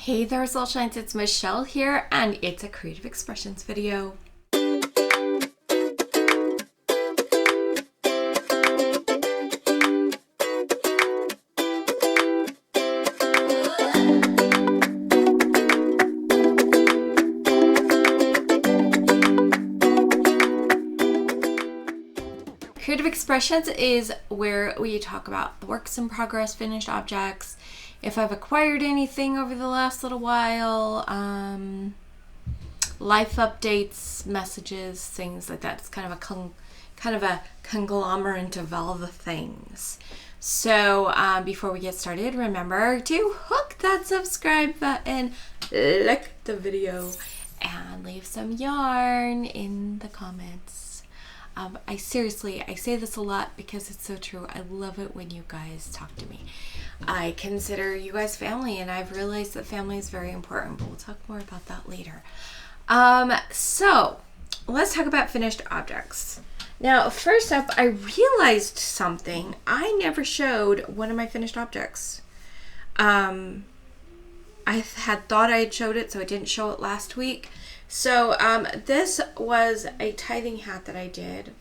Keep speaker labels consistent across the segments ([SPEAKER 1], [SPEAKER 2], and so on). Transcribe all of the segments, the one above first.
[SPEAKER 1] Hey there, Soul Shines, it's Michelle here, and it's a Creative Expressions video. Creative Expressions is where we talk about works in progress, finished objects, if I've acquired anything over the last little while, life updates, messages, things like that. It's kind of a conglomerate of all the things. So before we get started, remember to hook that subscribe button, like the video, and leave some yarn in the comments. I say this a lot because it's so true. I love it when you guys talk to me. I consider you guys family, and I've realized that family is very important, but we'll talk more about that later. So let's talk about finished objects. Now, first up, I realized something. I never showed one of my finished objects. I had thought I had showed it, so I didn't show it last week. So this was a tithing hat that I did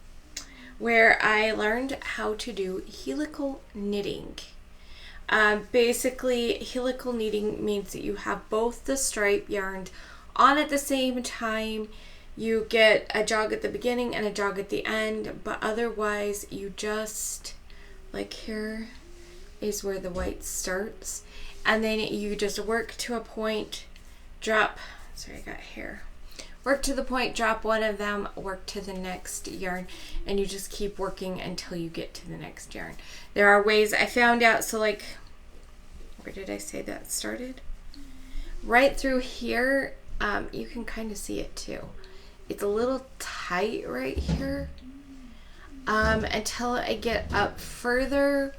[SPEAKER 1] where I learned how to do helical knitting. Basically, helical knitting means that you have both the stripe yarned on at the same time. You get a jog at the beginning and a jog at the end, but otherwise you just, like here is where the white starts, and then you just work to a point, drop, sorry I got hair. Work to the point, drop one of them, work to the next yarn, and you just keep working until you get to the next yarn. There are ways I found out, so like, where did I say that started? Right through here, you can kind of see it too. It's a little tight right here until I get up further,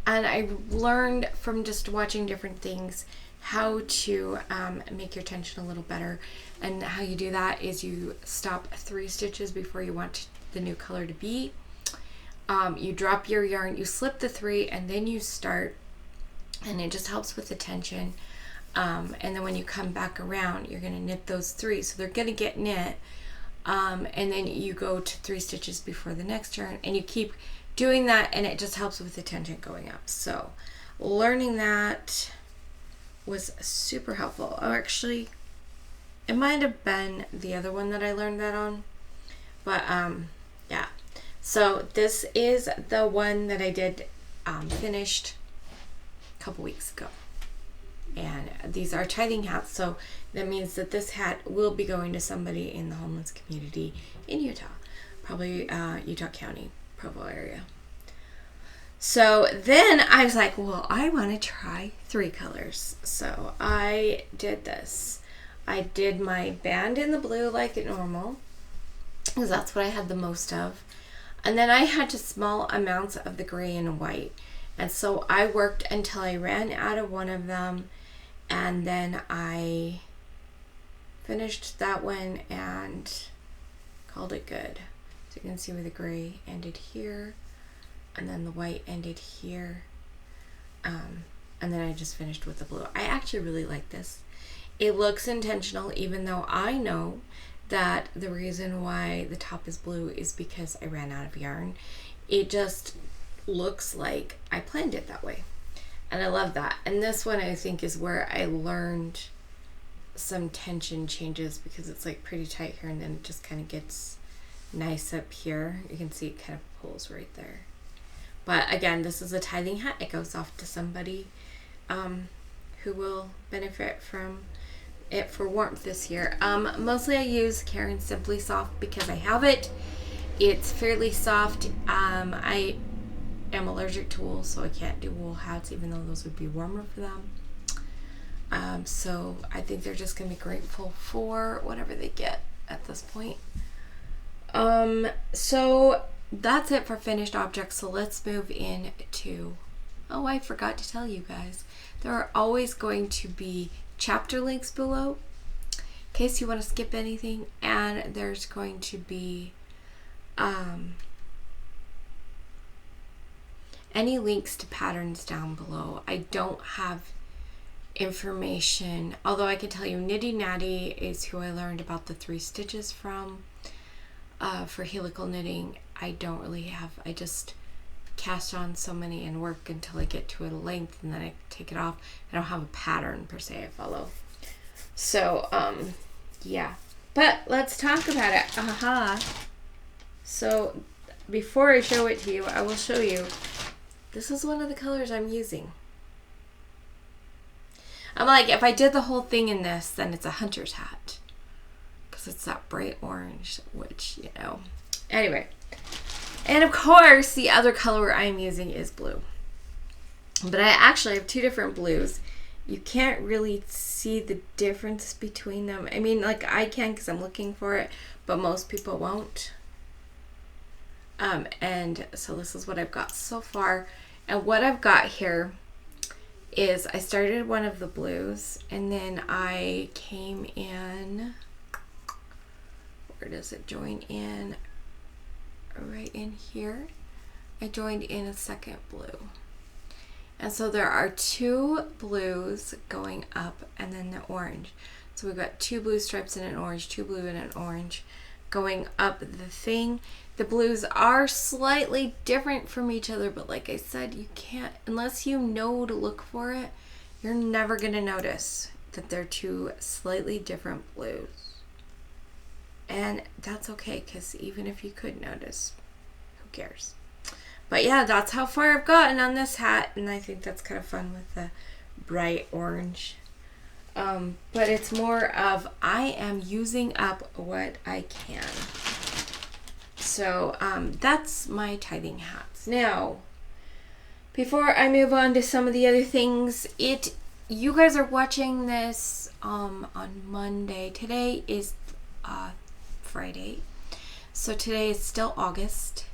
[SPEAKER 1] and I learned from just watching different things how to make your tension a little better. And how you do that is you stop 3 stitches before you want the new color to be. You drop your yarn, you slip the 3, and then you start, and it just helps with the tension. And then when you come back around, you're going to knit those 3, so they're going to get knit. And then you go to 3 stitches before the next yarn, and you keep doing that, and it just helps with the tension going up. So learning that was super helpful. Oh, actually, it might have been the other one that I learned that on, but yeah. So this is the one that I did finished a couple weeks ago, and these are tithing hats, so that means that this hat will be going to somebody in the homeless community in Utah, probably Utah County, Provo area. So then I was like, well, I want to try 3 colors. So I did this. I did my band in the blue like normal, because that's what I had the most of. And then I had just small amounts of the gray and white. And so I worked until I ran out of one of them. And then I finished that one and called it good. So you can see where the gray ended here, and then the white ended here, and then I just finished with the blue. I actually really like this. It looks intentional, even though I know that the reason why the top is blue is because I ran out of yarn. It just looks like I planned it that way, and I love that. And this one I think is where I learned some tension changes, because it's like pretty tight here, and then it just kind of gets nice up here. You can see it kind of pulls right there. But again, this is a tithing hat. It goes off to somebody who will benefit from it for warmth this year. Mostly I use Caron Simply Soft because I have it. It's fairly soft. I am allergic to wool, so I can't do wool hats, even though those would be warmer for them. So I think they're just going to be grateful for whatever they get at this point. So that's it for finished objects. So let's move into, oh, I forgot to tell you guys, there are always going to be chapter links below in case you want to skip anything, and there's going to be any links to patterns down below. I don't have information. Although I can tell you Nitty Natty is who I learned about the 3 stitches from. For helical knitting, I don't really have, I just cast on so many and work until I get to a length and then I take it off. I don't have a pattern per se I follow. So, yeah. But let's talk about it. Aha. So, before I show it to you, I will show you. This is one of the colors I'm using. I'm like, if I did the whole thing in this, then it's a hunter's hat. Because it's that bright orange, which, you know. Anyway. And of course, the other color I'm using is blue. But I actually have 2 different blues. You can't really see the difference between them. I mean, like I can because I'm looking for it, but most people won't. And so this is what I've got so far. And what I've got here is I started one of the blues and then I came in, where does it join in? Right in here. I joined in a second blue. And so there are 2 blues going up and then the orange. So we've got 2 blue stripes and an orange, 2 blue and an orange going up the thing. The blues are slightly different from each other, but like I said, you can't, unless you know to look for it, you're never going to notice that they're 2 slightly different blues. And that's okay, because even if you could notice, who cares? But yeah, that's how far I've gotten on this hat, and I think that's kind of fun with the bright orange. But it's more of I am using up what I can. So that's my tithing hats. Now, before I move on to some of the other things, you guys are watching this on Monday. Today is Friday. So today is still August.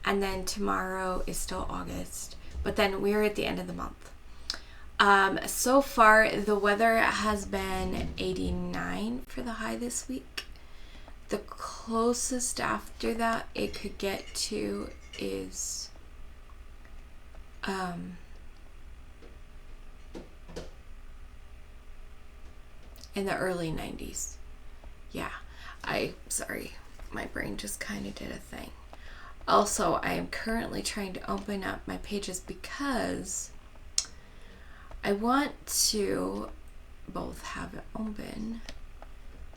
[SPEAKER 1] And then tomorrow is still August. But then we're at the end of the month. So far, the weather has been 89 for the high this week. The closest after that it could get to is in the early 90s. Yeah, sorry, my brain just kind of did a thing. Also, I am currently trying to open up my pages because I want to both have it open,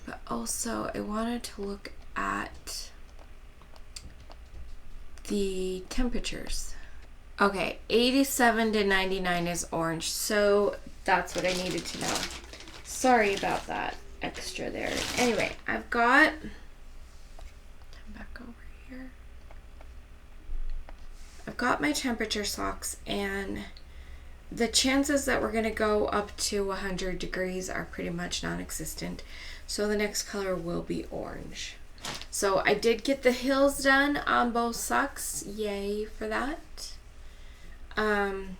[SPEAKER 1] but also I wanted to look at the temperatures. Okay, 87 to 99 is orange, so that's what I needed to know. Sorry about that extra there. Anyway, I've got, come back over here. I've got my temperature socks, and the chances that we're going to go up to 100 degrees are pretty much non-existent. So the next color will be orange. So I did get the heels done on both socks. Yay for that. And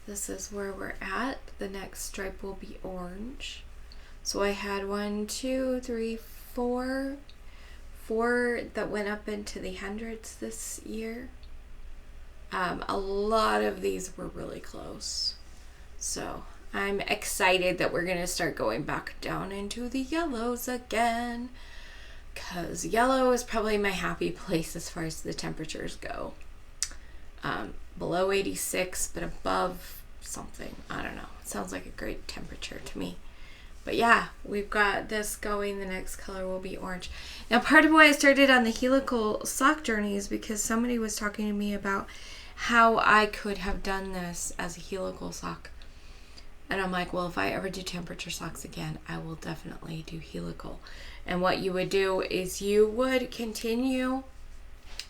[SPEAKER 1] this is where we're at. The next stripe will be orange. So I had 1, 2, 3, 4 that went up into the hundreds this year. A lot of these were really close. So I'm excited that we're going to start going back down into the yellows again, because yellow is probably my happy place as far as the temperatures go. Below 86, but above something. I don't know. It sounds like a great temperature to me. But yeah, we've got this going. The next color will be orange. Now, part of why I started on the helical sock journey is because somebody was talking to me about how I could have done this as a helical sock. And I'm like, well, if I ever do temperature socks again, I will definitely do helical. And what you would do is you would continue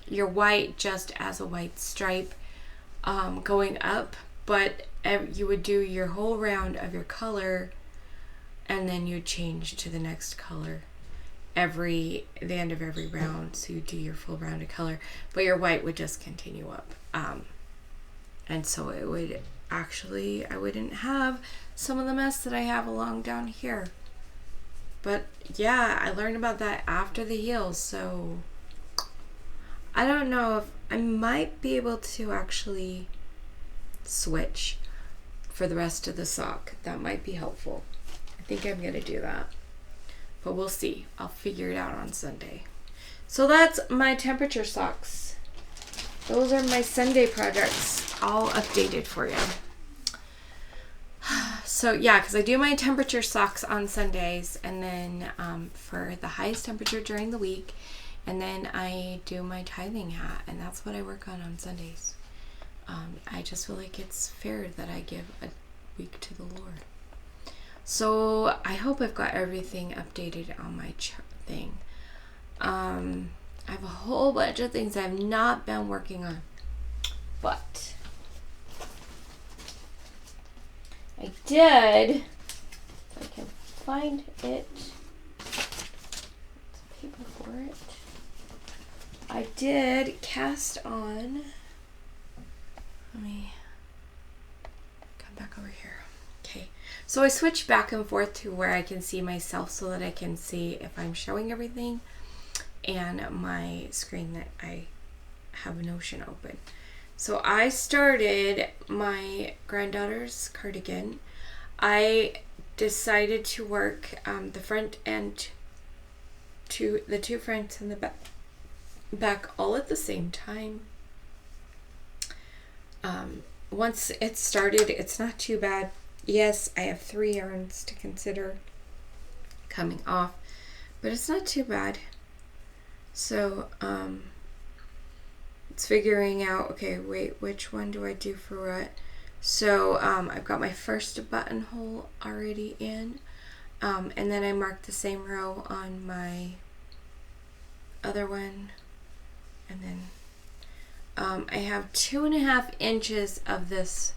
[SPEAKER 1] your white just as a white stripe going up, but you would do your whole round of your color, and then you change to the next color the end of every round. So you do your full round of color, but your white would just continue up. And so it would actually, I wouldn't have some of the mess that I have along down here. But yeah, I learned about that after the heels, so I don't know if I might be able to actually switch for the rest of the sock. That might be helpful. I think I'm going to do that. But we'll see. I'll figure it out on Sunday. So that's my temperature socks. Those are my Sunday projects, all updated for you. So yeah, because I do my temperature socks on Sundays, and then for the highest temperature during the week, and then I do my tithing hat, and that's what I work on Sundays. I just feel like it's fair that I give a week to the Lord. So I hope I've got everything updated on my thing. I have a whole bunch of things I've not been working on, but I did, if I can find it, paper for it. I did cast on, let me come back over here. Okay, so I switched back and forth to where I can see myself so that I can see if I'm showing everything, and my screen that I have Notion open. So I started my granddaughter's cardigan. I decided to work the front and the two fronts and the back all at the same time. Once it started, it's not too bad. Yes, I have 3 yarns to consider coming off, but it's not too bad. So it's figuring out, okay, wait, which one do I do for what? So I've got my first buttonhole already in, and then I marked the same row on my other one, and then I have 2.5 inches of this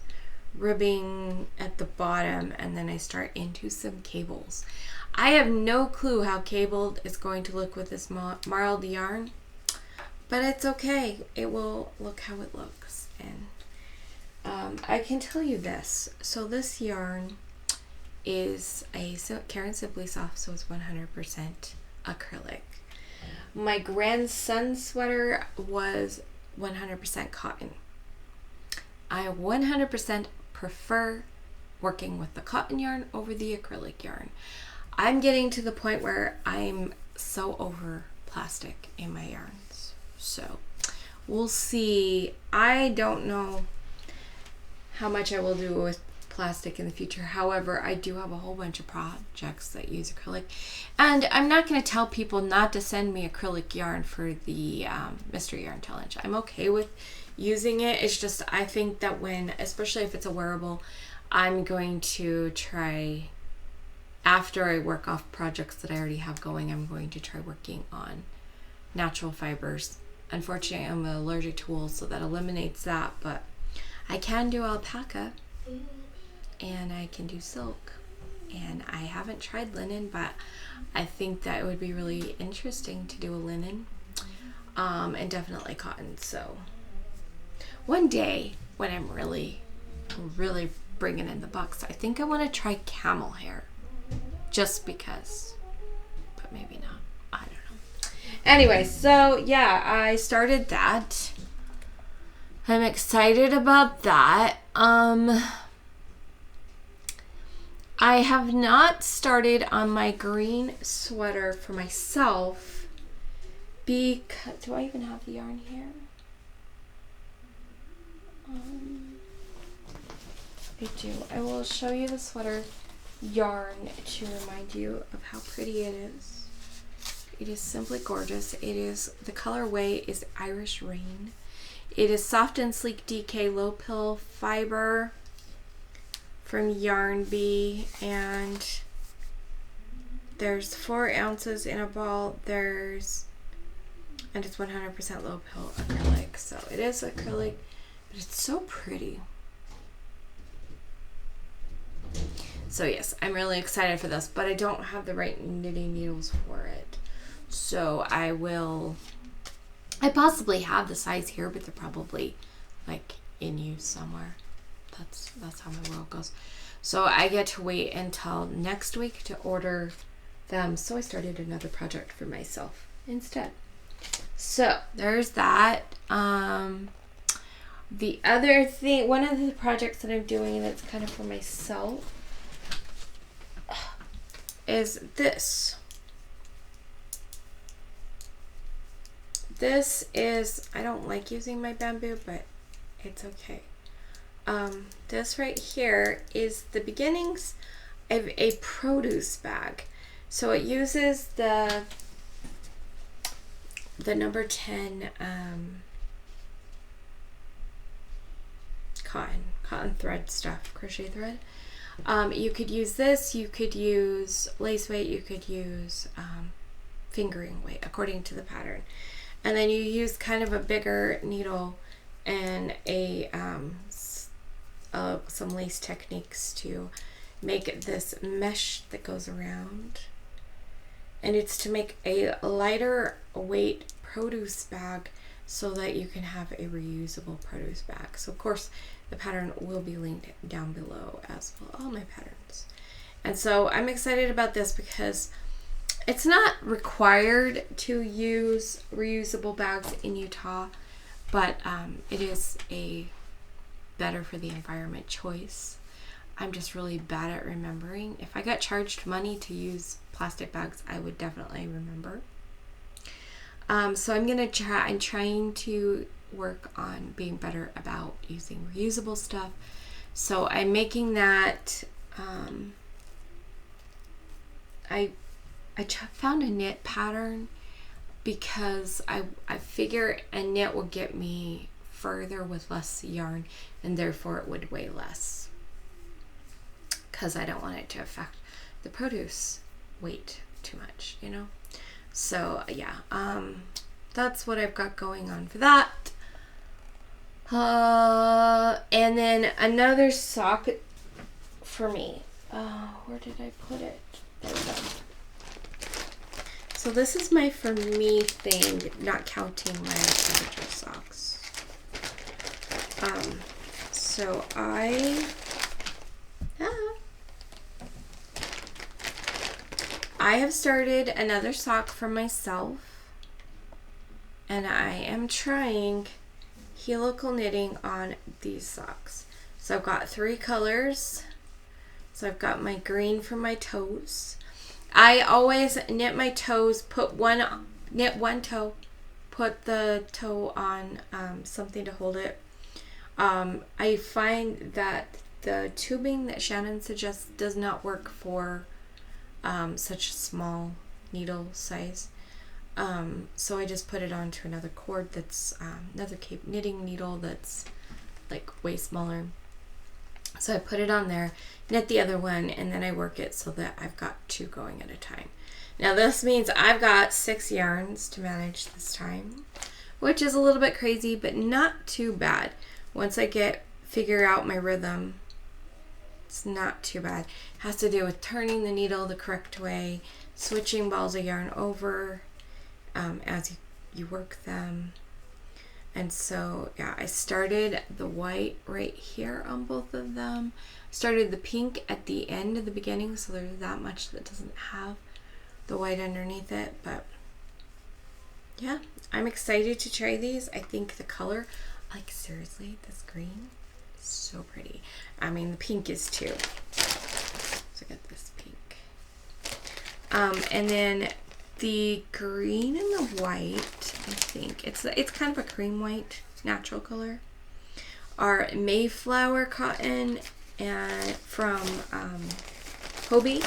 [SPEAKER 1] ribbing at the bottom, and then I start into some cables. I have no clue how cabled it's going to look with this marled yarn, but it's okay. It will look how it looks. And I can tell you this. So this yarn is a Karen Simply Soft, so it's 100% acrylic. My grandson sweater was 100% cotton. I 100% prefer working with the cotton yarn over the acrylic yarn. I'm getting to the point where I'm so over plastic in my yarns. So we'll see. I don't know how much I will do with plastic in the future. However, I do have a whole bunch of projects that use acrylic. And I'm not going to tell people not to send me acrylic yarn for the Mystery Yarn Challenge. I'm okay with using it. It's just I think that especially if it's a wearable, I'm going to try, after I work off projects that I already have going, I'm going to try working on natural fibers. Unfortunately, I'm allergic to wool, so that eliminates that, but I can do alpaca and I can do silk, and I haven't tried linen, but I think that it would be really interesting to do a linen, and definitely cotton. So one day when I'm really bringing in the bucks, I think I want to try camel hair, just because, but maybe not. I don't know. Anyway, so yeah, I started that. I'm excited about that. I have not started on my green sweater for myself because, do I even have the yarn here? I do. I will show you the sweater yarn to remind you of how pretty it is. It is simply gorgeous. The colorway is Irish Rain. It is soft and sleek DK low pill fiber from Yarn Bee, and there's 4 ounces in a ball. And it's 100% low pill acrylic. So it is acrylic, but it's so pretty. So yes, I'm really excited for this, but I don't have the right knitting needles for it. So I possibly have the size here, but they're probably like in use somewhere. That's how my world goes. So I get to wait until next week to order them. So I started another project for myself instead. So there's that. The other thing, one of the projects that I'm doing that's kind of for myself is this. This is, I don't like using my bamboo, but it's okay. This right here is the beginnings of a produce bag. So it uses the number 10 cotton thread stuff, crochet thread. You could use this, you could use lace weight, you could use fingering weight according to the pattern. And then you use kind of a bigger needle and some lace techniques to make this mesh that goes around. And it's to make a lighter weight produce bag so that you can have a reusable produce bag. So of course the pattern will be linked down below, as will all my patterns. And so I'm excited about this because it's not required to use reusable bags in Utah, but it is a better for the environment choice. I'm just really bad at remembering. If I got charged money to use plastic bags, I would definitely remember. So I'm trying to work on being better about using reusable stuff. So I'm making that. I found a knit pattern because I figure a knit will get me further with less yarn, and therefore it would weigh less, because I don't want it to affect the produce weight too much, you know. So yeah, that's what I've got going on for that. And then another sock for me. Where did I put it? There we go. So this is my for me thing, not counting my temperature socks. So I have started another sock for myself, and I am trying helical knitting on these socks. So I've got 3 colors. So I've got my green for my toes. I always knit my toes, knit one toe, put the toe on something to hold it. I find that the tubing that Shannon suggests does not work for such small needle size. So I just put it onto another cord that's another Cape knitting needle that's like way smaller. So I put it on there, knit the other one, and then I work it so that I've got 2 going at a time. Now this means I've got 6 yarns to manage this time, which is a little bit crazy, but not too bad. Once I figure out my rhythm, it's not too bad. It has to do with turning the needle the correct way, switching balls of yarn over as you work them. And so, yeah, I started the white right here on both of them. Started the pink at the end of the beginning, so there's that much that doesn't have the white underneath it. But yeah, I'm excited to try these. I think the color, like seriously, this green is so pretty. I mean, the pink is too. So I got this pink. And then the green and the white, I think it's kind of a cream white natural color, are Mayflower cotton and from Hobie,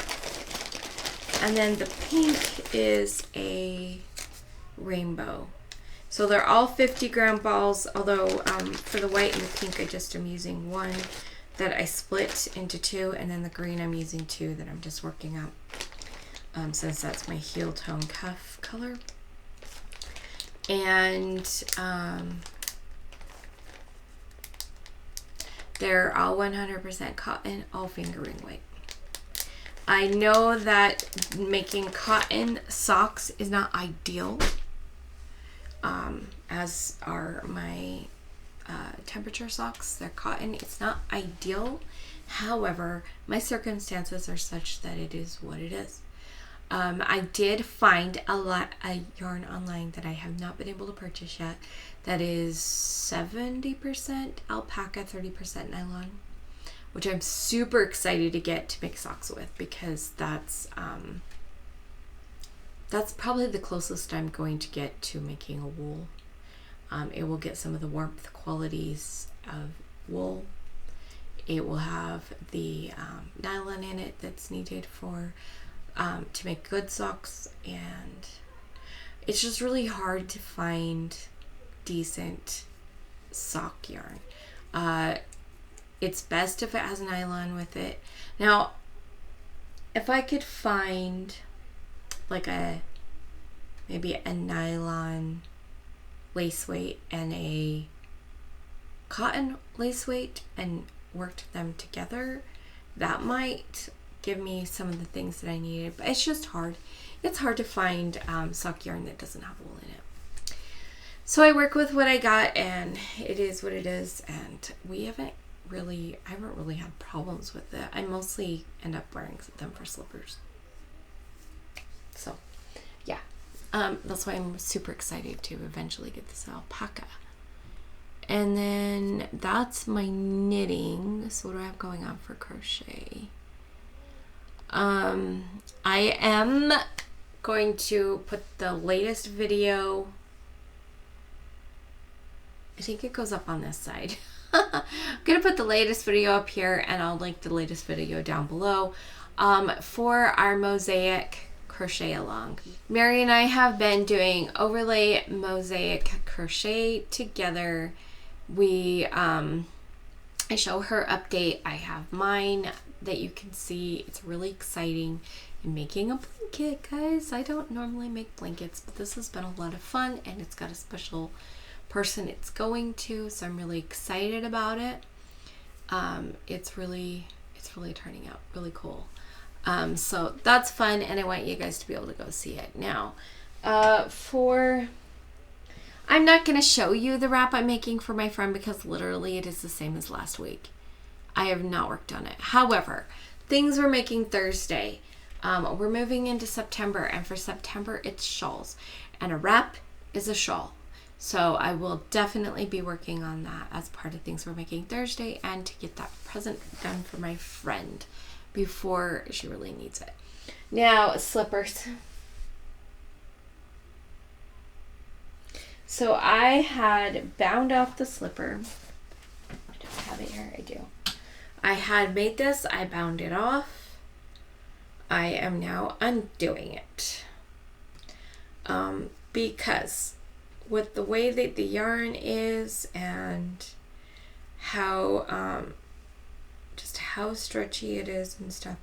[SPEAKER 1] and then the pink is a rainbow. So they're all 50-gram balls, although for the white and the pink I just am using 1 that I split into 2, and then the green I'm using 2 that I'm just working out. Since that's my heel tone cuff color. And they're all 100% cotton, all fingering weight. I know that making cotton socks is not ideal, as are my temperature socks. They're cotton. It's not ideal. However, my circumstances are such that it is what it is. I did find a yarn online that I have not been able to purchase yet that is 70% alpaca, 30% nylon, which I'm super excited to get to make socks with, because that's probably the closest I'm going to get to making a wool. It will get some of the warmth qualities of wool. It will have the nylon in it that's needed for to make good socks, and it's just really hard to find decent sock yarn. It's best if it has nylon with it. Now, if I could find like maybe a nylon lace weight and a cotton lace weight and worked them together, that might give me some of the things that I needed. But it's just hard. It's hard to find sock yarn that doesn't have wool in it. So I work with what I got, and it is what it is. And I haven't really had problems with it. I mostly end up wearing them for slippers. So yeah, that's why I'm super excited to eventually get this alpaca. And then that's my knitting. So what do I have going on for crochet? I am going to put the latest video. I think it goes up on this side. I'm going to put the latest video up here, and I'll link the latest video down below for our mosaic crochet along. Mary and I have been doing overlay mosaic crochet together. I show her update. I have mine that you can see. It's really exciting. I'm making a blanket, guys. I don't normally make blankets, but this has been a lot of fun, and it's got a special person it's going to, so I'm really excited about it. It's really turning out really cool. So that's fun, and I want you guys to be able to go see it. Now, I'm not going to show you the wrap I'm making for my friend, because literally it is the same as last week. I have not worked on it. However, things we're making Thursday. We're moving into September, and for September it's shawls, and a wrap is a shawl. So I will definitely be working on that as part of things we're making Thursday, and to get that present done for my friend before she really needs it. Now, slippers. So I had bound off the slipper. I don't have it here. I do. I had made this. I bound it off. I am now undoing it. Because with the way that the yarn is, and how just how stretchy it is and stuff,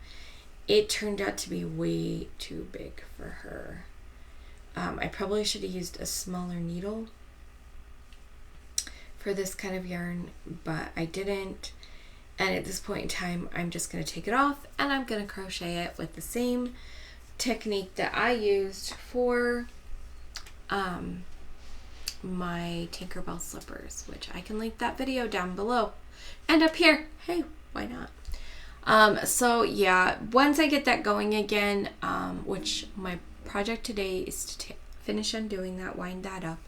[SPEAKER 1] it turned out to be way too big for her. I probably should have used a smaller needle for this kind of yarn, but I didn't. And at this point in time, I'm just going to take it off, and I'm going to crochet it with the same technique that I used for my Tinkerbell slippers, which I can link that video down below and up here. Hey, why not? So yeah, once I get that going again, which my project today is to finish undoing that, wind that up,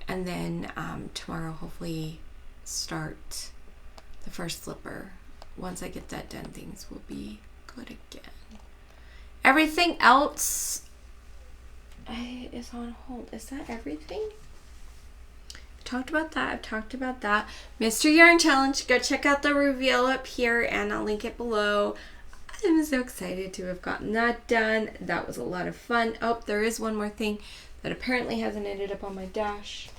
[SPEAKER 1] and then tomorrow hopefully start the first slipper. Once I get that done, things will be good again. Everything else is on hold. Is that everything? I've talked about that. I've talked about that. Mr. Yarn Challenge. Go check out the reveal up here, and I'll link it below. I'm so excited to have gotten that done. That was a lot of fun. Oh, there is one more thing that apparently hasn't ended up on my dash.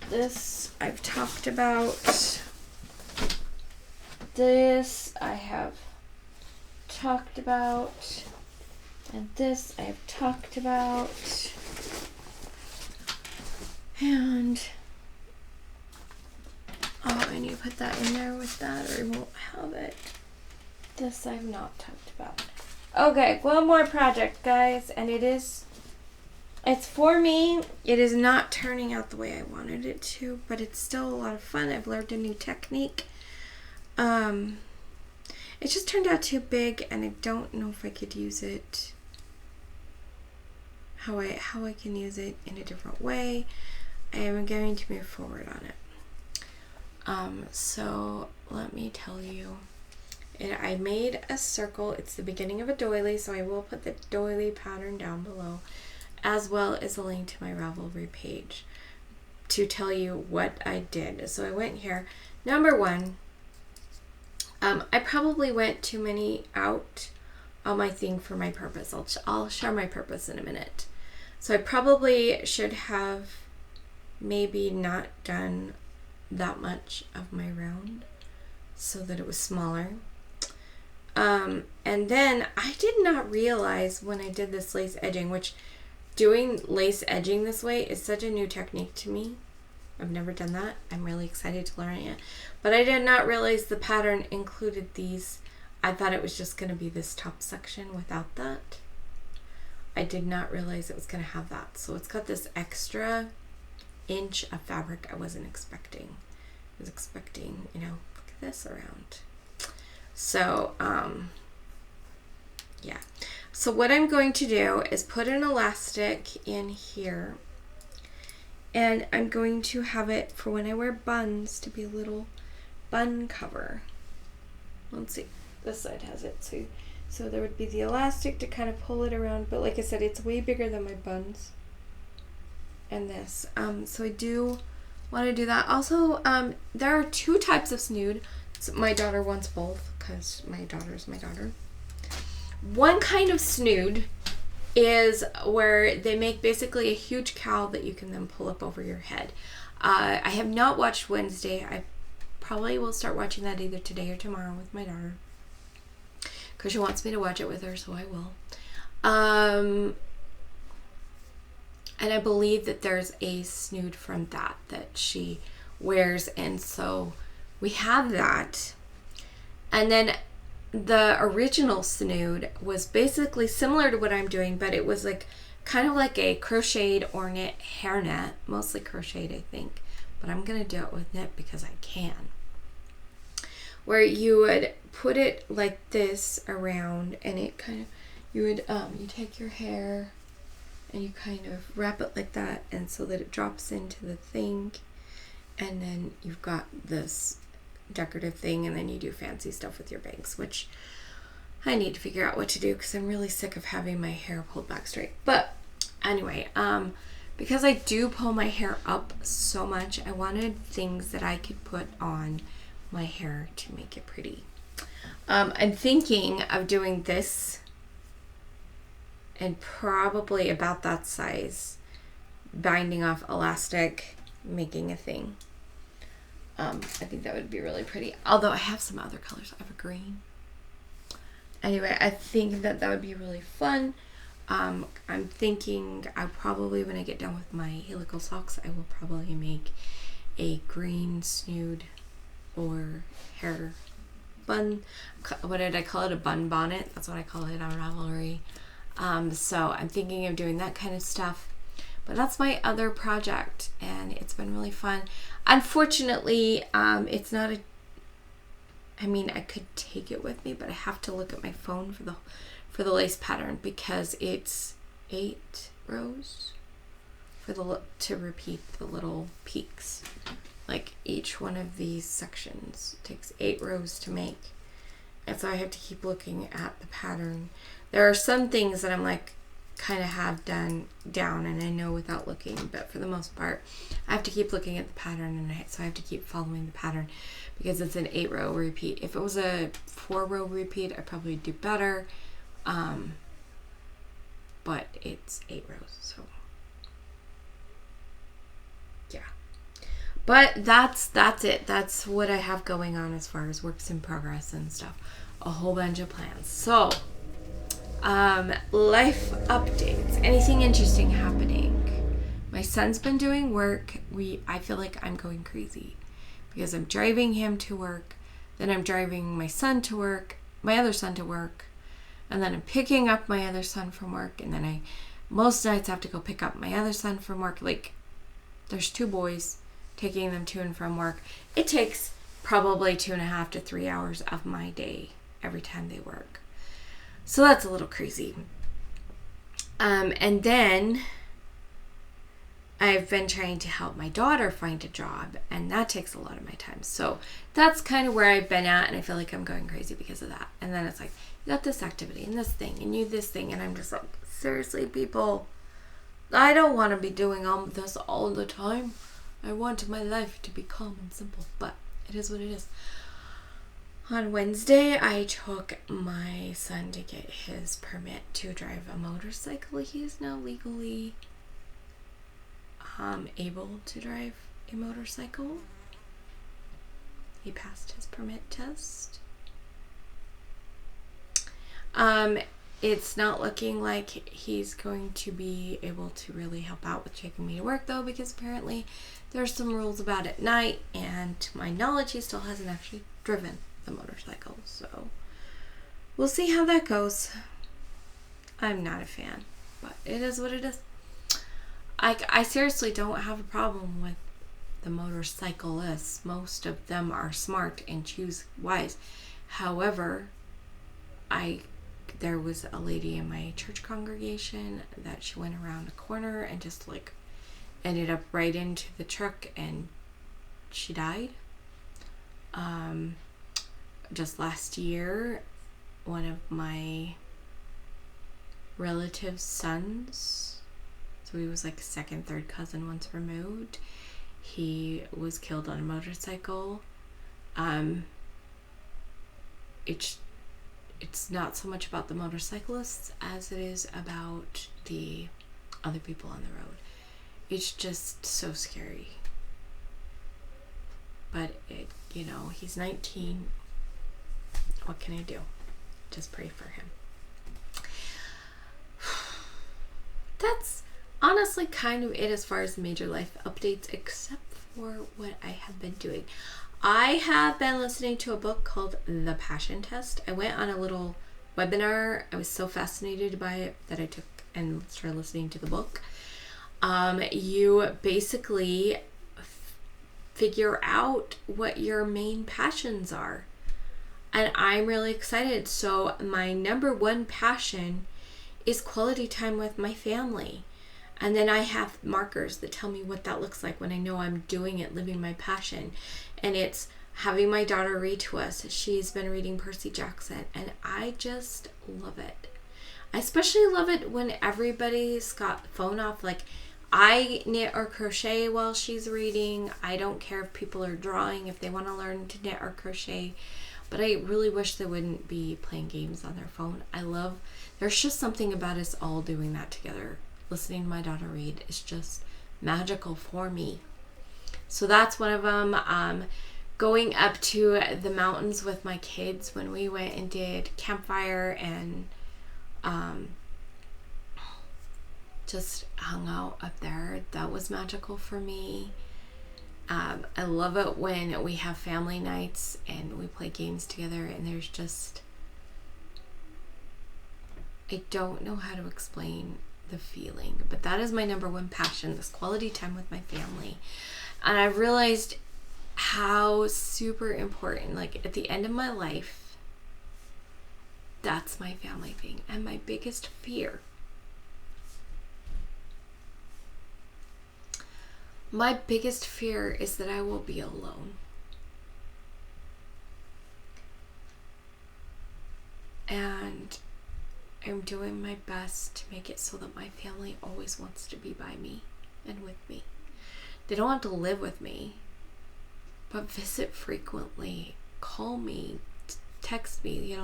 [SPEAKER 1] This I've talked about. This I have talked about. And this I have talked about. And I need to put that in there with that, or I won't have it. This I've not talked about. Okay, one more project, guys, and it's for me. It is not turning out the way I wanted it to, but it's still a lot of fun. I've learned a new technique. It just turned out too big, and I don't know if I could use it how I can use it in a different way. I am going to move forward on it. So let me tell you, I made a circle. It's the beginning of a doily, so I will put the doily pattern down below, as well as a link to my Ravelry page to tell you what I did. So I went here. Number one, I probably went too many out on my thing for my purpose. I'll share my purpose in a minute. So I probably should have maybe not done that much of my round so that it was smaller. And then I did not realize when I did this lace edging, which doing lace edging this way is such a new technique to me. I've never done that. I'm really excited to learn it. But I did not realize the pattern included these. I thought it was just going to be this top section without that. I did not realize it was going to have that. So it's got this extra inch of fabric I wasn't expecting. I was expecting, look at this around. So, yeah. So what I'm going to do is put an elastic in here. And I'm going to have it for when I wear buns to be a little bun cover. Let's see. This side has it. So there would be the elastic to kind of pull it around. But like I said, it's way bigger than my buns. And this. So I do want to do that. Also, there are two types of snood. So my daughter wants both because my daughter's my daughter. One kind of snood is where they make basically a huge cowl that you can then pull up over your head. I have not watched Wednesday. I probably will start watching that either today or tomorrow with my daughter because she wants me to watch it with her, so I will. And I believe that there's a snood from that she wears, and so we have that. And then the original snood was basically similar to what I'm doing, but it was like kind of like a crocheted or knit hairnet, mostly crocheted, I think, but I'm gonna do it with knit because I can. Where you would put it like this around, and it kind of, you take your hair and you kind of wrap it like that, and so that it drops into the thing, and then you've got this decorative thing, and then you do fancy stuff with your bangs, which I need to figure out what to do because I'm really sick of having my hair pulled back straight. But anyway, because I do pull my hair up so much, I wanted things that I could put on my hair to make it pretty. I'm thinking of doing this and probably about that size, binding off elastic, making a thing. I think that would be really pretty. Although I have some other colors. I have a green. Anyway, I think that would be really fun. I'm thinking I probably, when I get done with my helical socks, I will probably make a green snood or hair bun. What did I call it? A bun bonnet. That's what I call it on Ravelry. So I'm thinking of doing that kind of stuff. But that's my other project, and it's been really fun. Unfortunately, it's not I could take it with me, but I have to look at my phone for the lace pattern because it's 8 rows to repeat the little peaks. Like each one of these sections takes 8 rows to make, and so I have to keep looking at the pattern. There are some things that I'm like kind of have done down and I know without looking, but for the most part I have to keep looking at the pattern, and so I have to keep following the pattern because it's an 8-row repeat. If it was a 4-row repeat, I'd probably do better, but it's 8 rows, so yeah. But that's it. That's what I have going on as far as works in progress and stuff. A whole bunch of plans. So life updates. Anything interesting happening? My son's been doing work. I feel like I'm going crazy because I'm driving him to work, then I'm driving my son to work, my other son to work, and then I'm picking up my other son from work, and then I most nights have to go pick up my other son from work. Like, there's 2 boys, taking them to and from work. It takes probably 2.5 to 3 hours of my day every time they work. So that's a little crazy. And then I've been trying to help my daughter find a job, and that takes a lot of my time. So that's kind of where I've been at, and I feel like I'm going crazy because of that. And then it's like, you got this activity and this thing and you this thing, and I'm just like, seriously, people, I don't want to be doing all this all the time. I want my life to be calm and simple, but it is what it is. On Wednesday, I took my son to get his permit to drive a motorcycle. He is now legally able to drive a motorcycle. He passed his permit test. It's not looking like he's going to be able to really help out with taking me to work, though, because apparently there's some rules about at night, and to my knowledge, he still hasn't actually driven the motorcycle. So we'll see how that goes. I'm not a fan, but it is what it is. I seriously don't have a problem with the motorcyclists. Most of them are smart and choose wise. However, there was a lady in my church congregation that she went around a corner and just like ended up right into the truck and she died. Just last year, one of my relatives' sons, so he was like second, third cousin once removed, he was killed on a motorcycle. It's not so much about the motorcyclists as it is about the other people on the road. It's just so scary. But he's 19. What can I do? Just pray for him. That's honestly kind of it as far as major life updates, except for what I have been doing. I have been listening to a book called The Passion Test. I went on a little webinar. I was so fascinated by it that I took and started listening to the book. You basically figure out what your main passions are. And I'm really excited. So my number one passion is quality time with my family. And then I have markers that tell me what that looks like when I know I'm doing it, living my passion. And it's having my daughter read to us. She's been reading Percy Jackson, and I just love it. I especially love it when everybody's got the phone off. Like, I knit or crochet while she's reading. I don't care if people are drawing, if they want to learn to knit or crochet. But I really wish they wouldn't be playing games on their phone. There's just something about us all doing that together. Listening to my daughter read is just magical for me. So that's one of them. Going up to the mountains with my kids when we went and did campfire and just hung out up there. That was magical for me. I love it when we have family nights and we play games together, and there's just, I don't know how to explain the feeling, but that is my number one passion, this quality time with my family. And I realized how super important, like at the end of my life, that's my family thing. And my biggest fear, is that I will be alone. And I'm doing my best to make it so that my family always wants to be by me and with me. They don't have to live with me, but visit frequently, call me, text me,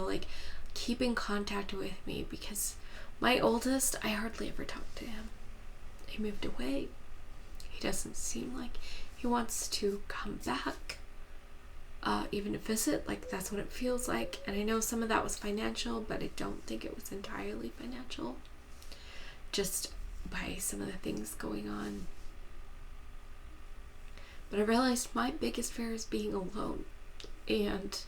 [SPEAKER 1] keep in contact with me, because my oldest, I hardly ever talk to him. He moved away. He doesn't seem like he wants to come back, even to visit. Like, that's what it feels like. And I know some of that was financial, but I don't think it was entirely financial. Just by some of the things going on. But I realized my biggest fear is being alone. And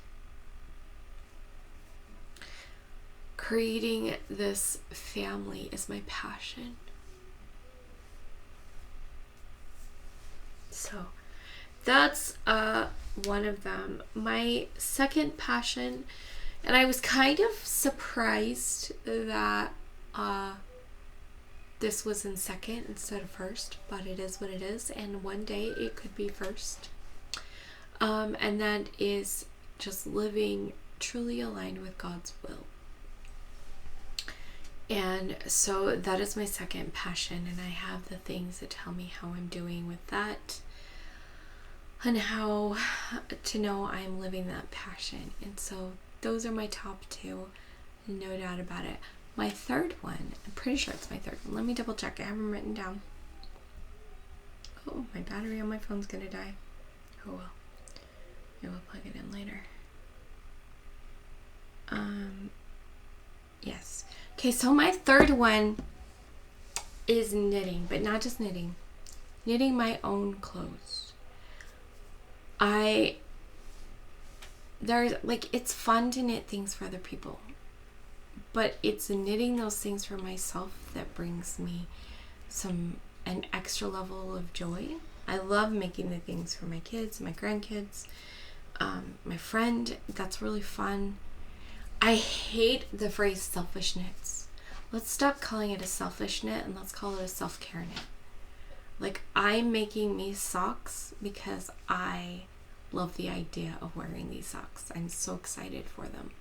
[SPEAKER 1] creating this family is my passion. So that's one of them. My second passion, and I was kind of surprised that this was in second instead of first, but it is what it is, and one day it could be first. And that is just living truly aligned with God's will. And so that is my second passion, and I have the things that tell me how I'm doing with that and how to know I'm living that passion. And so those are my top two, no doubt about it. My third one, I'm pretty sure it's my third one. Let me double check. I have them written down. Oh, my battery on my phone's gonna die. Oh well. I will plug it in later. Yes. Okay, so my third one is knitting, but not just knitting. Knitting my own clothes. It's fun to knit things for other people, but it's knitting those things for myself that brings me an extra level of joy. I love making the things for my kids, my grandkids, my friend. That's really fun. I hate the phrase selfish knits. Let's stop calling it a selfish knit and let's call it a self-care knit. Like, I'm making me socks because I love the idea of wearing these socks. I'm so excited for them.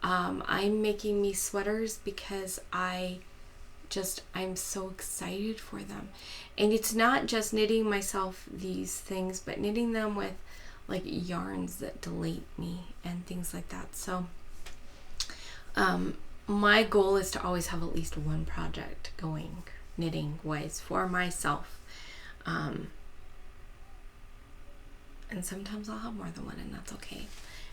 [SPEAKER 1] I'm making me sweaters because I'm so excited for them. And it's not just knitting myself these things, but knitting them with like yarns that delight me and things like that. So my goal is to always have at least one project going knitting wise for myself. And sometimes I'll have more than one, and that's okay.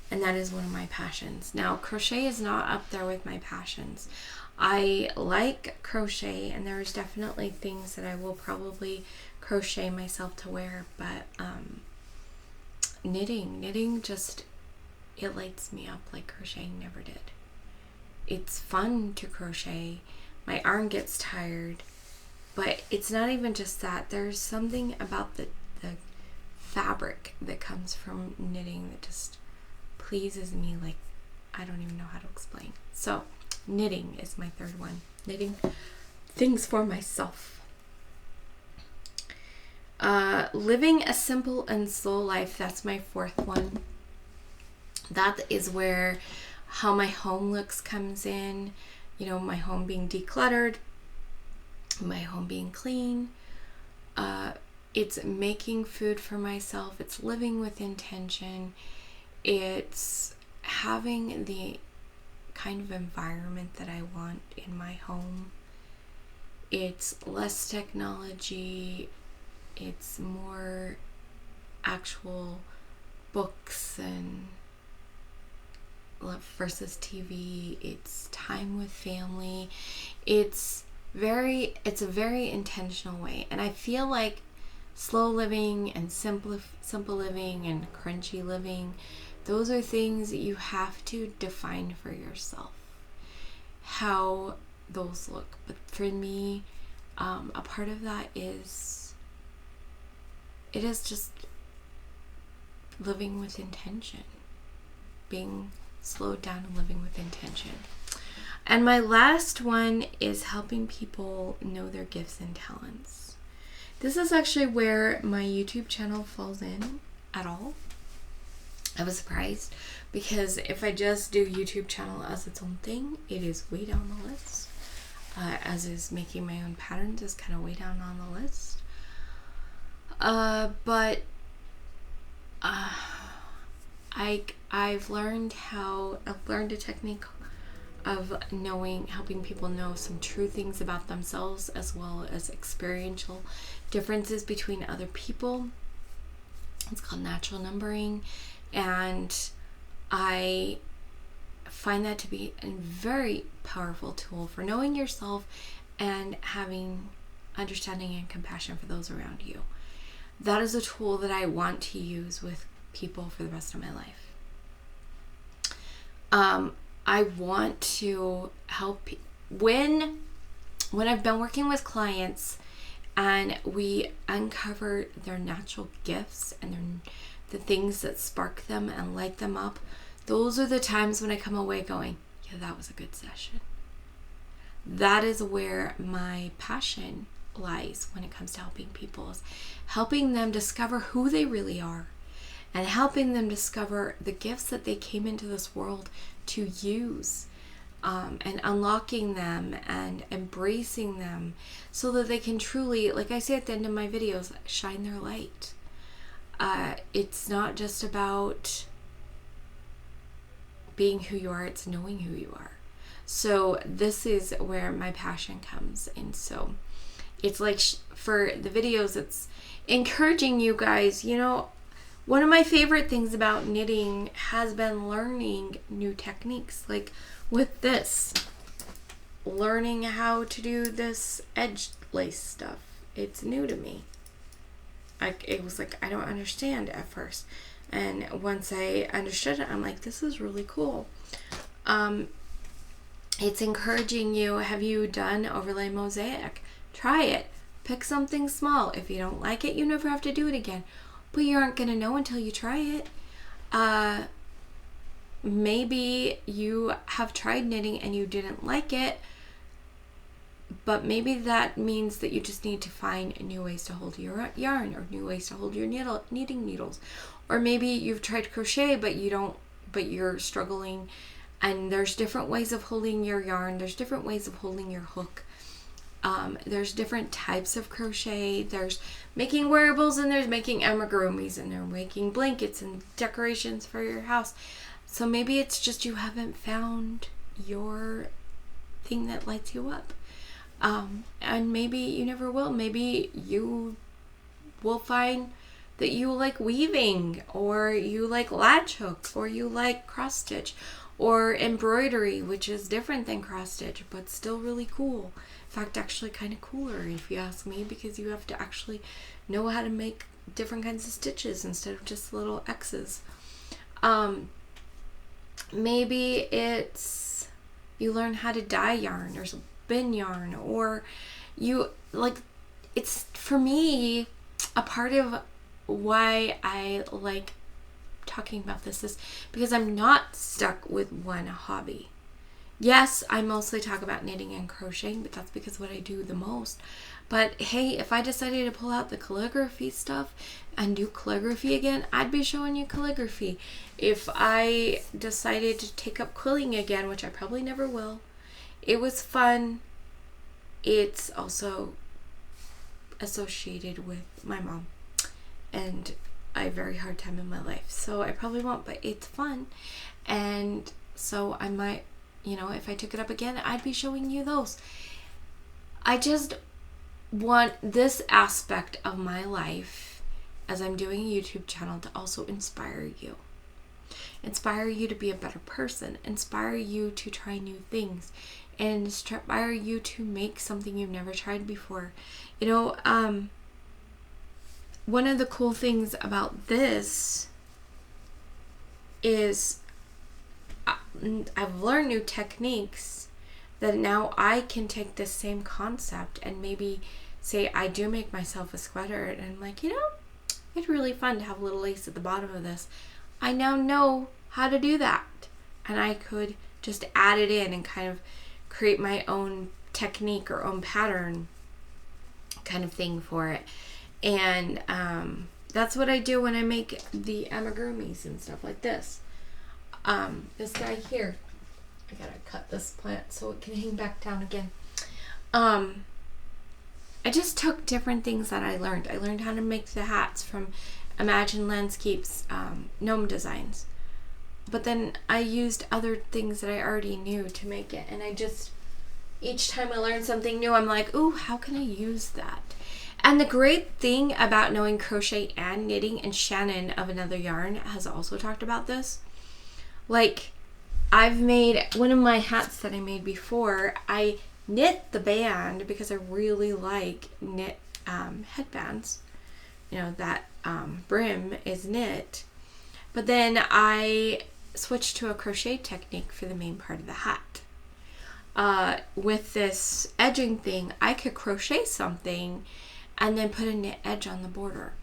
[SPEAKER 1] And that is one of my passions. Now, crochet is not up there with my passions. I like crochet, and there's definitely things that I will probably crochet myself to wear, but knitting just, it lights me up like crocheting never did. It's fun to crochet. My arm gets tired, but it's not even just that. There's something about the fabric that comes from knitting that just pleases me, like I don't even know how to explain. So knitting is my third one. Knitting things for myself. Living a simple and slow life, that's my fourth one. That is where how my home looks comes in. You know, my home being decluttered, my home being clean. It's making food for myself. It's living with intention. It's having the kind of environment that I want in my home. It's less technology. It's more actual books and versus TV. It's time with family. It's a very intentional way. And I feel like slow living and simple living and crunchy living, those are things that you have to define for yourself, how those look. But for me, a part of that is just living with intention, being slowed down and living with intention. And my last one is helping people know their gifts and talents. This is actually where my YouTube channel falls in at all. I was surprised because if I just do YouTube channel as its own thing, it is way down the list. As is making my own patterns is kind of way down on the list. But I've learned a technique of helping people know some true things about themselves, as well as experiential differences between other people. It's called natural numbering, and I find that to be a very powerful tool for knowing yourself and having understanding and compassion for those around you. That is a tool that I want to use with people for the rest of my life. I want to help when I've been working with clients and we uncover their natural gifts and the things that spark them and light them up. Those are the times when I come away going, yeah, that was a good session. that is where my passion lies when it comes to helping people, is helping them discover who they really are and helping them discover the gifts that they came into this world to use, and unlocking them and embracing them so that they can truly, like I say at the end of my videos, shine their light. It's not just about being who you are, it's knowing who you are. So this is where my passion comes in. So it's like for the videos, it's encouraging you guys. You know, one of my favorite things about knitting has been learning new techniques, like with this, learning how to do this edge lace stuff. It's new to me. It was like, I don't understand at first. And once I understood it, I'm like, this is really cool. It's encouraging you. Have you done overlay mosaic? Try it. Pick something small. If you don't like it, you never have to do it again. But you aren't going to know until you try it. Maybe you have tried knitting and you didn't like it, but maybe that means that you just need to find new ways to hold your yarn, or new ways to hold your knitting needles. Or maybe you've tried crochet, but you're struggling, and there's different ways of holding your yarn. There's different ways of holding your hook. There's different types of crochet. There's making wearables, and there's making amigurumis, and they're making blankets and decorations for your house. So maybe it's just you haven't found your thing that lights you up. And maybe you never will. Maybe you will find that you like weaving, or you like latch hook, or you like cross stitch, or embroidery, which is different than cross stitch, but still really cool. In fact, actually kind of cooler if you ask me, because you have to actually know how to make different kinds of stitches instead of just little X's. Maybe it's you learn how to dye yarn or spin yarn, or you like, it's for me a part of why I like talking about this is because I'm not stuck with one hobby. Yes, I mostly talk about knitting and crocheting, but that's because what I do the most. But hey, if I decided to pull out the calligraphy stuff and do calligraphy again, I'd be showing you calligraphy. If I decided to take up quilling again, which I probably never will, it was fun. It's also associated with my mom, and I have a very hard time in my life, so I probably won't, but it's fun. And so I might, if I took it up again, I'd be showing you those. I just want this aspect of my life, as I'm doing a YouTube channel, to also inspire you. Inspire you to be a better person. Inspire you to try new things. And inspire you to make something you've never tried before. One of the cool things about this is I've learned new techniques that now I can take this same concept and maybe say I do make myself a sweater, and I'm like, it's really fun to have a little lace at the bottom of this. I now know how to do that, and I could just add it in and kind of create my own technique or own pattern kind of thing for it. And that's what I do when I make the amigurumis and stuff like this. This guy here, I gotta cut this plant so it can hang back down again. I just took different things that I learned. I learned how to make the hats from Imagine Landscapes gnome designs. But then I used other things that I already knew to make it. And each time I learn something new, I'm like, ooh, how can I use that? And the great thing about knowing crochet and knitting, and Shannon of Another Yarn has also talked about this. Like, I've made one of my hats that I made before. I knit the band because I really like knit headbands. That brim is knit. But then I switched to a crochet technique for the main part of the hat. With this edging thing, I could crochet something and then put a knit edge on the border.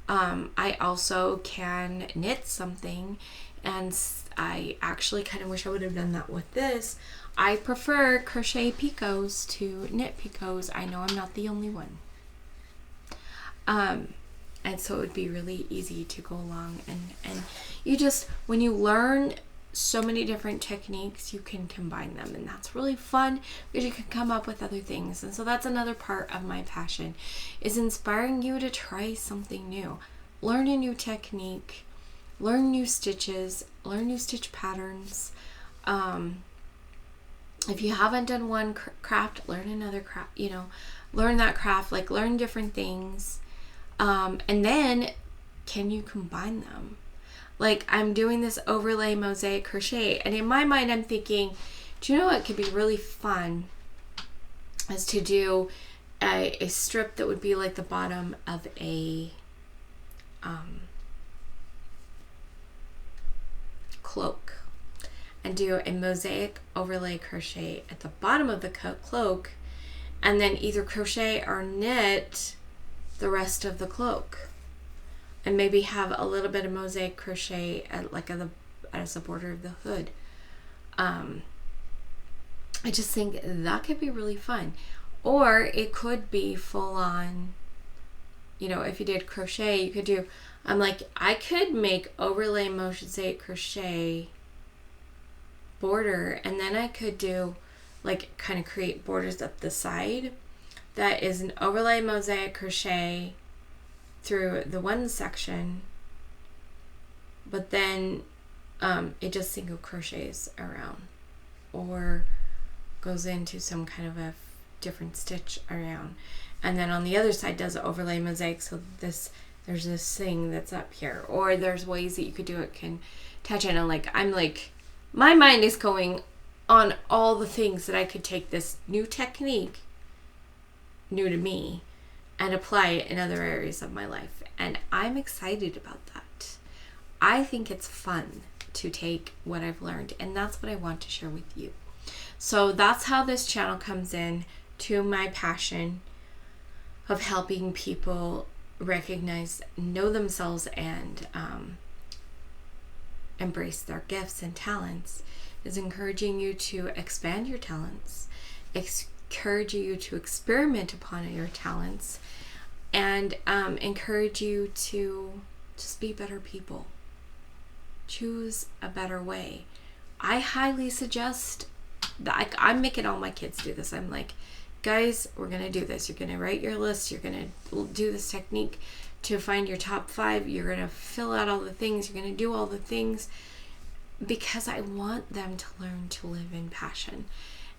[SPEAKER 1] I also can knit something And I actually kind of wish I would have done that with this. I prefer crochet picots to knit picots. I know I'm not the only one. And so it would be really easy to go along, and you just, when you learn so many different techniques, you can combine them, and that's really fun because you can come up with other things. And so that's another part of my passion, is inspiring you to try something new, learn a new technique, learn new stitches, learn new stitch patterns. If you haven't done one craft, learn another craft, learn that craft, like learn different things. And then can you combine them? Like, I'm doing this overlay mosaic crochet, and in my mind I'm thinking, do you know what could be really fun is to do a strip that would be like the bottom of a cloak, and do a mosaic overlay crochet at the bottom of the cloak, and then either crochet or knit the rest of the cloak, and maybe have a little bit of mosaic crochet as the border of the hood. I just think that could be really fun. Or it could be full on, if you did crochet, you could do, I could make overlay mosaic crochet border, and then I could do kind of create borders up the side that is an overlay mosaic crochet through the one section, but then it just single crochets around, or goes into some kind of a different stitch around, and then on the other side does an overlay mosaic, so there's this thing that's up here. Or there's ways that you could do it, can touch it, and my mind is going on all the things that I could take this new technique, new to me, and apply it in other areas of my life. And I'm excited about that. I think it's fun to take what I've learned, and that's what I want to share with you. So that's how this channel comes in to my passion of helping people recognize, know themselves, and embrace their gifts and talents, is encouraging you to expand your talents, encourage you to experiment upon your talents, and encourage you to just be better people. Choose a better way. I highly suggest that. I'm making all my kids do this. I'm like, guys, we're going to do this. You're going to write your list. You're going to do this technique to find your top 5. You're going to fill out all the things. You're going to do all the things, because I want them to learn to live in passion.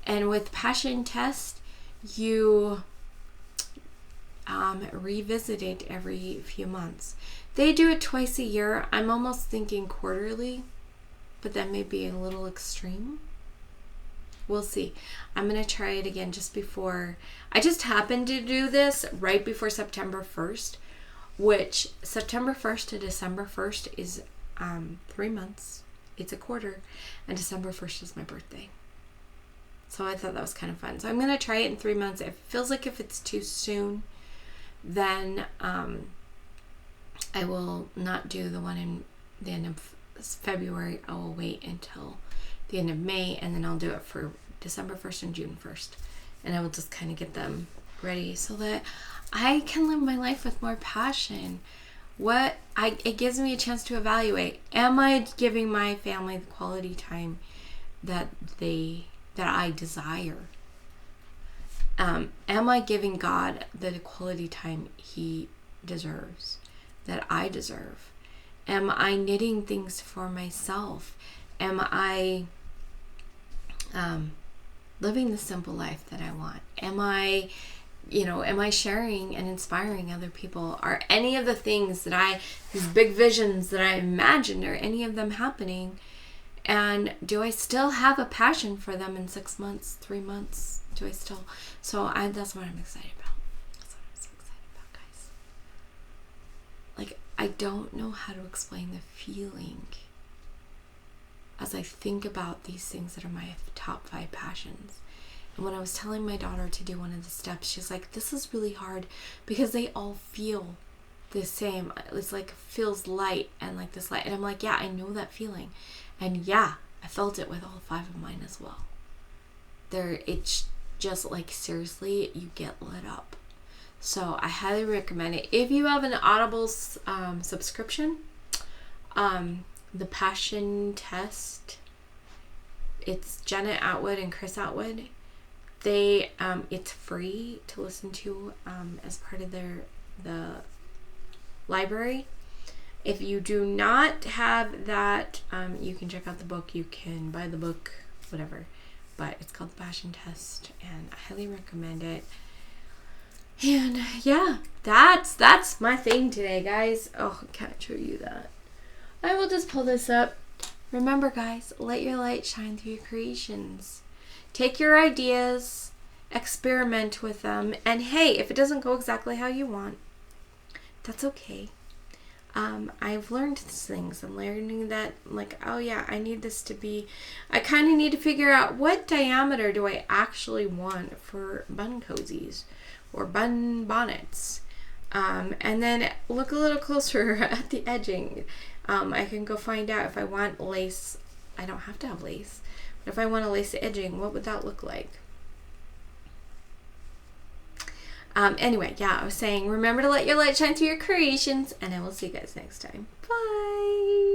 [SPEAKER 1] And with Passion Test, you revisit it every few months. They do it twice a year. I'm almost thinking quarterly, but that may be a little extreme. We'll see. I'm going to try it again just before. I just happened to do this right before September 1st, which September 1st to December 1st is 3 months. It's a quarter, and December 1st is my birthday. So I thought that was kind of fun. So I'm going to try it in 3 months. It feels like if it's too soon, then I will not do the one in the end of February. I will wait until the end of May, and then I'll do it for December 1st and June 1st. And I will just kind of get them ready so that I can live my life with more passion. It gives me a chance to evaluate. Am I giving my family the quality time that I desire? Am I giving God the quality time He deserves, that I deserve? Am I knitting things for myself? Am I living the simple life that I want? Am I sharing and inspiring other people? Are any of the things these big visions that I imagined, are any of them happening? And do I still have a passion for them in 6 months, 3 months? Do I still? So that's what I'm excited about. That's what I'm so excited about, guys. I don't know how to explain the feeling as I think about these things that are my top 5 passions. And when I was telling my daughter to do one of the steps, she's like, this is really hard because they all feel the same. It's like feels light and like this light. And I'm like, yeah, I know that feeling. And yeah, I felt it with all 5 of mine as well. It's just like, seriously, you get lit up. So I highly recommend it. If you have an Audible subscription, the Passion Test, it's Jenna Atwood and Chris Atwood. It's free to listen to as part of the library. If you do not have that, you can check out the book. You can buy the book, whatever. But it's called The Passion Test, and I highly recommend it. And yeah, that's my thing today, guys. Oh, I can't show you that. I will just pull this up. Remember, guys, let your light shine through your creations. Take your ideas, experiment with them, and hey, if it doesn't go exactly how you want, that's okay. I've learned these things. I'm learning that, like, oh yeah, I kind of need to figure out what diameter do I actually want for bun cozies or bun bonnets. And then look a little closer at the edging. I can go find out if I want lace. I don't have to have lace. But if I want to lace the edging, what would that look like? Anyway, yeah, I was saying, remember to let your light shine through your creations, and I will see you guys next time. Bye!